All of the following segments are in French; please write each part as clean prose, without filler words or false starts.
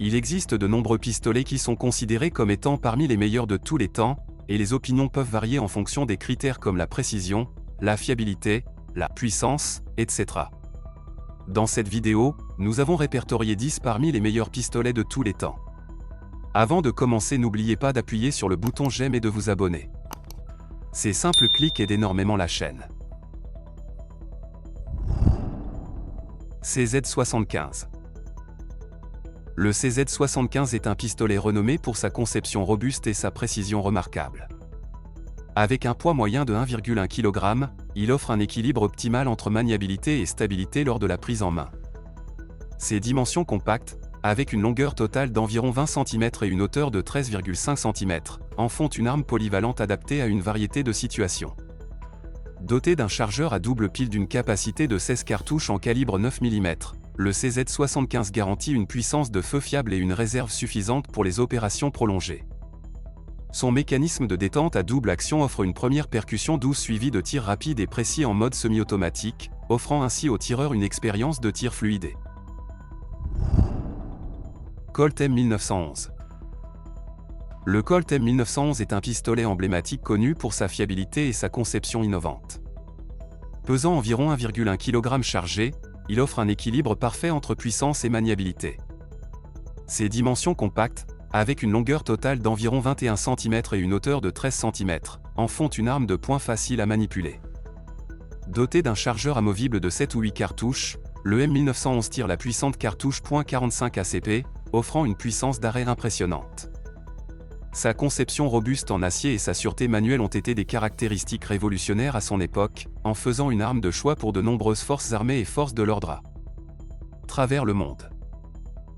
Il existe de nombreux pistolets qui sont considérés comme étant parmi les meilleurs de tous les temps, et les opinions peuvent varier en fonction des critères comme la précision, la fiabilité, la puissance, etc. Dans cette vidéo, nous avons répertorié 10 parmi les meilleurs pistolets de tous les temps. Avant de commencer, n'oubliez pas d'appuyer sur le bouton j'aime et de vous abonner. Ces simples clics aident énormément la chaîne. CZ75. Le CZ75 est un pistolet renommé pour sa conception robuste et sa précision remarquable. Avec un poids moyen de 1,1 kg, il offre un équilibre optimal entre maniabilité et stabilité lors de la prise en main. Ses dimensions compactes, avec une longueur totale d'environ 20 cm et une hauteur de 13,5 cm, en font une arme polyvalente adaptée à une variété de situations. Doté d'un chargeur à double pile d'une capacité de 16 cartouches en calibre 9 mm, le CZ75 garantit une puissance de feu fiable et une réserve suffisante pour les opérations prolongées. Son mécanisme de détente à double action offre une première percussion douce suivie de tirs rapides et précis en mode semi-automatique, offrant ainsi au tireur une expérience de tir fluide. Colt M1911. Le Colt M1911 est un pistolet emblématique connu pour sa fiabilité et sa conception innovante. Pesant environ 1,1 kg chargé, il offre un équilibre parfait entre puissance et maniabilité. Ses dimensions compactes, avec une longueur totale d'environ 21 cm et une hauteur de 13 cm, en font une arme de poing facile à manipuler. Doté d'un chargeur amovible de 7 ou 8 cartouches, le M1911 tire la puissante cartouche .45 ACP, offrant une puissance d'arrêt impressionnante. Sa conception robuste en acier et sa sûreté manuelle ont été des caractéristiques révolutionnaires à son époque, en faisant une arme de choix pour de nombreuses forces armées et forces de l'ordre à travers le monde.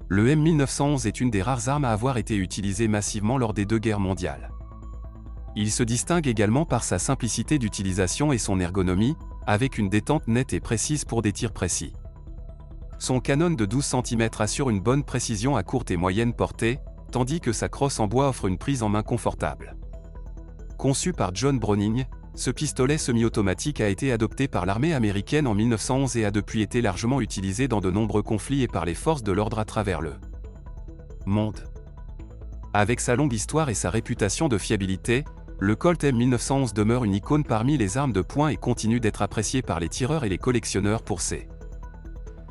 Le M1911 est une des rares armes à avoir été utilisée massivement lors des deux guerres mondiales. Il se distingue également par sa simplicité d'utilisation et son ergonomie, avec une détente nette et précise pour des tirs précis. Son canon de 12 cm assure une bonne précision à courte et moyenne portée, tandis que sa crosse en bois offre une prise en main confortable. Conçu par John Browning, ce pistolet semi-automatique a été adopté par l'armée américaine en 1911 et a depuis été largement utilisé dans de nombreux conflits et par les forces de l'ordre à travers le monde. Avec sa longue histoire et sa réputation de fiabilité, le Colt M1911 demeure une icône parmi les armes de poing et continue d'être apprécié par les tireurs et les collectionneurs pour ses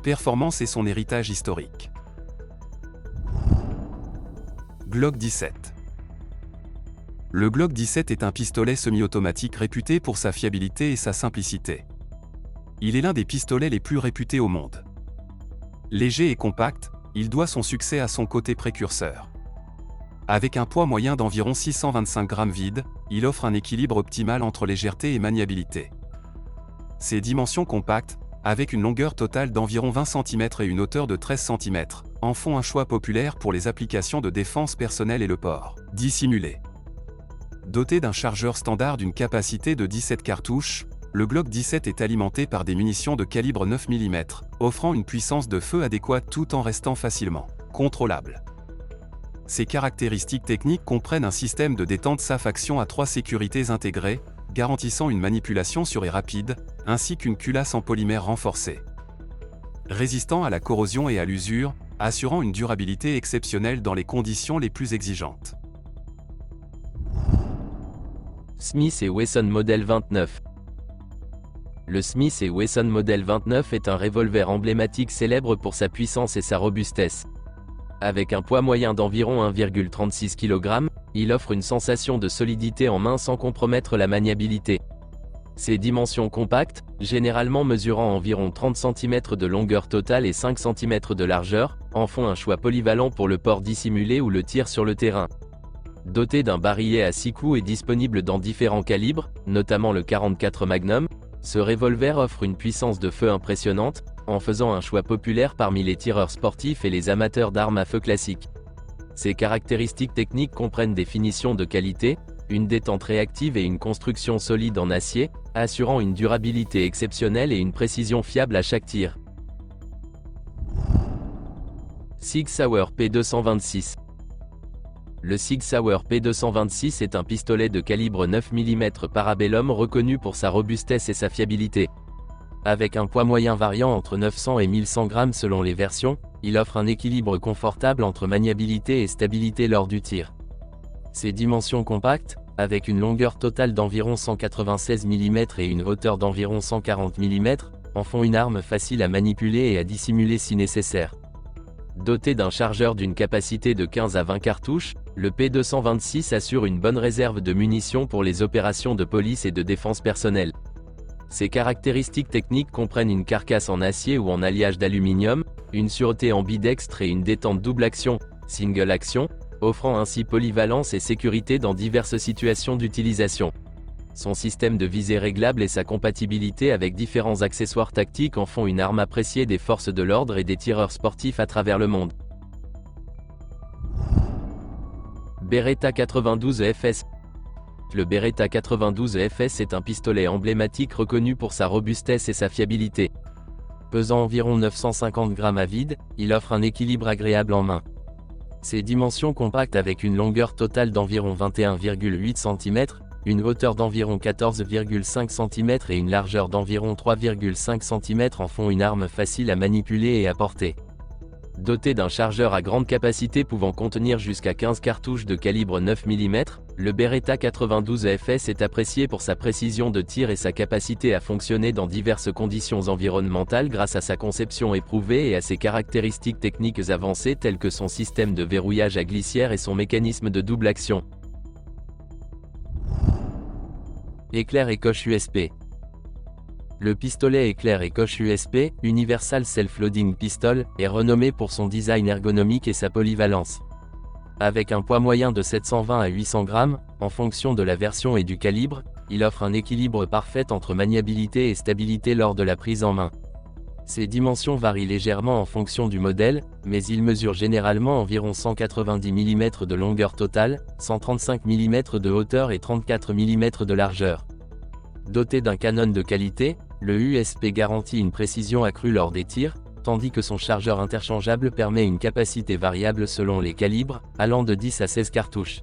performances et son héritage historique. Glock 17. Le Glock 17 est un pistolet semi-automatique réputé pour sa fiabilité et sa simplicité. Il est l'un des pistolets les plus réputés au monde. Léger et compact, il doit son succès à son côté précurseur. Avec un poids moyen d'environ 625 grammes vide, il offre un équilibre optimal entre légèreté et maniabilité. Ses dimensions compactes, avec une longueur totale d'environ 20 cm et une hauteur de 13 cm, en font un choix populaire pour les applications de défense personnelle et le port dissimulé. Doté d'un chargeur standard d'une capacité de 17 cartouches, le Glock 17 est alimenté par des munitions de calibre 9 mm, offrant une puissance de feu adéquate tout en restant facilement contrôlable. Ses caractéristiques techniques comprennent un système de détente SAF-action à 3 sécurités intégrées, garantissant une manipulation sûre et rapide, ainsi qu'une culasse en polymère renforcée. Résistant à la corrosion et à l'usure, assurant une durabilité exceptionnelle dans les conditions les plus exigeantes. Smith & Wesson Model 29. Le Smith & Wesson Model 29 est un revolver emblématique célèbre pour sa puissance et sa robustesse. Avec un poids moyen d'environ 1,36 kg, il offre une sensation de solidité en main sans compromettre la maniabilité. Ses dimensions compactes, généralement mesurant environ 30 cm de longueur totale et 5 cm de largeur, en font un choix polyvalent pour le port dissimulé ou le tir sur le terrain. Doté d'un barillet à 6 coups et disponible dans différents calibres, notamment le 44 Magnum, ce revolver offre une puissance de feu impressionnante, en faisant un choix populaire parmi les tireurs sportifs et les amateurs d'armes à feu classiques. Ses caractéristiques techniques comprennent des finitions de qualité, une détente réactive et une construction solide en acier, assurant une durabilité exceptionnelle et une précision fiable à chaque tir. Sig Sauer P226. Le Sig Sauer P226 est un pistolet de calibre 9 mm Parabellum reconnu pour sa robustesse et sa fiabilité. Avec un poids moyen variant entre 900 et 1100 grammes selon les versions, il offre un équilibre confortable entre maniabilité et stabilité lors du tir. Ses dimensions compactes, avec une longueur totale d'environ 196 mm et une hauteur d'environ 140 mm, en font une arme facile à manipuler et à dissimuler si nécessaire. Doté d'un chargeur d'une capacité de 15 à 20 cartouches, le P226 assure une bonne réserve de munitions pour les opérations de police et de défense personnelle. Ses caractéristiques techniques comprennent une carcasse en acier ou en alliage d'aluminium, une sûreté ambidextre et une détente double action, single action, offrant ainsi polyvalence et sécurité dans diverses situations d'utilisation. Son système de visée réglable et sa compatibilité avec différents accessoires tactiques en font une arme appréciée des forces de l'ordre et des tireurs sportifs à travers le monde. Beretta 92 FS. Le Beretta 92 FS est un pistolet emblématique reconnu pour sa robustesse et sa fiabilité. Pesant environ 950 grammes à vide, il offre un équilibre agréable en main. Ses dimensions compactes avec une longueur totale d'environ 21,8 cm, une hauteur d'environ 14,5 cm et une largeur d'environ 3,5 cm en font une arme facile à manipuler et à porter. Doté d'un chargeur à grande capacité pouvant contenir jusqu'à 15 cartouches de calibre 9 mm, le Beretta 92 FS est apprécié pour sa précision de tir et sa capacité à fonctionner dans diverses conditions environnementales grâce à sa conception éprouvée et à ses caractéristiques techniques avancées telles que son système de verrouillage à glissière et son mécanisme de double action. Éclair et coche USP. Le pistolet éclair et coche USP, Universal Self-Loading Pistol, est renommé pour son design ergonomique et sa polyvalence. Avec un poids moyen de 720 à 800 grammes, en fonction de la version et du calibre, il offre un équilibre parfait entre maniabilité et stabilité lors de la prise en main. Ses dimensions varient légèrement en fonction du modèle, mais il mesure généralement environ 190 mm de longueur totale, 135 mm de hauteur et 34 mm de largeur. Doté d'un canon de qualité, le USP garantit une précision accrue lors des tirs, tandis que son chargeur interchangeable permet une capacité variable selon les calibres, allant de 10 à 16 cartouches.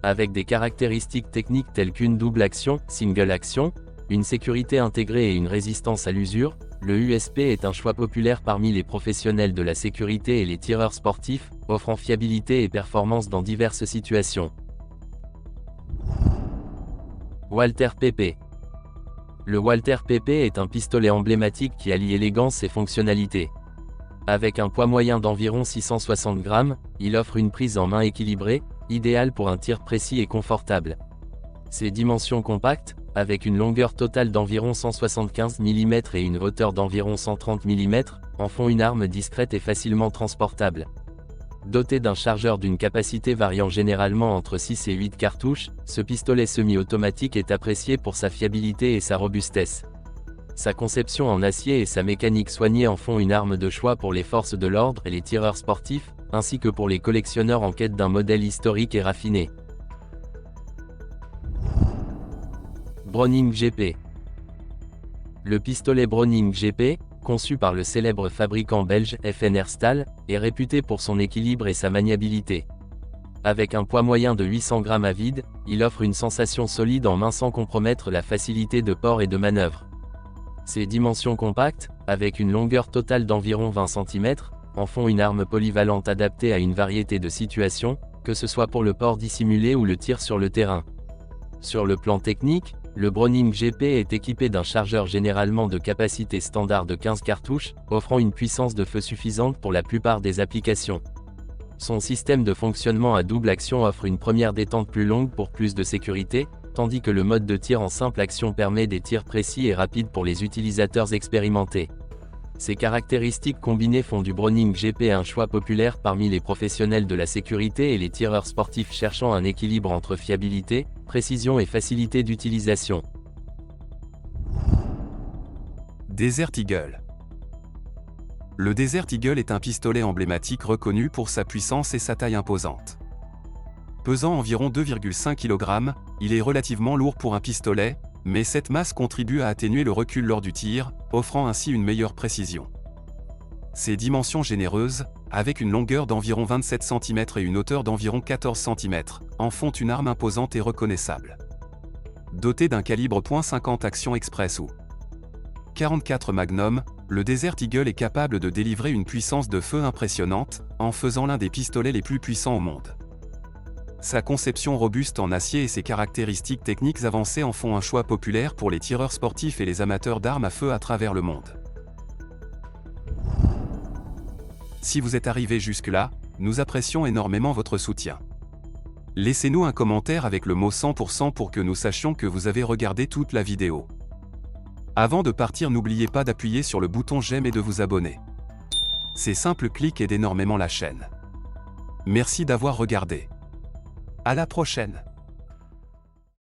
Avec des caractéristiques techniques telles qu'une double action, single action, une sécurité intégrée et une résistance à l'usure, le USP est un choix populaire parmi les professionnels de la sécurité et les tireurs sportifs, offrant fiabilité et performance dans diverses situations. Walther PP. Le Walther PP est un pistolet emblématique qui allie élégance et fonctionnalité. Avec un poids moyen d'environ 660 grammes, il offre une prise en main équilibrée, idéale pour un tir précis et confortable. Ses dimensions compactes, avec une longueur totale d'environ 175 mm et une hauteur d'environ 130 mm, en font une arme discrète et facilement transportable. Doté d'un chargeur d'une capacité variant généralement entre 6 et 8 cartouches, ce pistolet semi-automatique est apprécié pour sa fiabilité et sa robustesse. Sa conception en acier et sa mécanique soignée en font une arme de choix pour les forces de l'ordre et les tireurs sportifs, ainsi que pour les collectionneurs en quête d'un modèle historique et raffiné. Browning GP. Le pistolet Browning GP, conçu par le célèbre fabricant belge FNR Stahl, est réputé pour son équilibre et sa maniabilité. Avec un poids moyen de 800 grammes à vide, il offre une sensation solide en main sans compromettre la facilité de port et de manœuvre. Ses dimensions compactes, avec une longueur totale d'environ 20 cm, en font une arme polyvalente adaptée à une variété de situations, que ce soit pour le port dissimulé ou le tir sur le terrain. Sur le plan technique, le Browning GP est équipé d'un chargeur généralement de capacité standard de 15 cartouches, offrant une puissance de feu suffisante pour la plupart des applications. Son système de fonctionnement à double action offre une première détente plus longue pour plus de sécurité, tandis que le mode de tir en simple action permet des tirs précis et rapides pour les utilisateurs expérimentés. Ces caractéristiques combinées font du Browning GP un choix populaire parmi les professionnels de la sécurité et les tireurs sportifs cherchant un équilibre entre fiabilité, précision et facilité d'utilisation. Desert Eagle. Le Desert Eagle est un pistolet emblématique reconnu pour sa puissance et sa taille imposante. Pesant environ 2,5 kg, il est relativement lourd pour un pistolet, mais cette masse contribue à atténuer le recul lors du tir, offrant ainsi une meilleure précision. Ses dimensions généreuses, avec une longueur d'environ 27 cm et une hauteur d'environ 14 cm, en font une arme imposante et reconnaissable. Doté d'un calibre .50 action express ou 44 Magnum, le Desert Eagle est capable de délivrer une puissance de feu impressionnante, en faisant l'un des pistolets les plus puissants au monde. Sa conception robuste en acier et ses caractéristiques techniques avancées en font un choix populaire pour les tireurs sportifs et les amateurs d'armes à feu à travers le monde. Si vous êtes arrivé jusque-là, nous apprécions énormément votre soutien. Laissez-nous un commentaire avec le mot 100% pour que nous sachions que vous avez regardé toute la vidéo. Avant de partir, n'oubliez pas d'appuyer sur le bouton j'aime et de vous abonner. Ces simples clics aident énormément la chaîne. Merci d'avoir regardé. À la prochaine.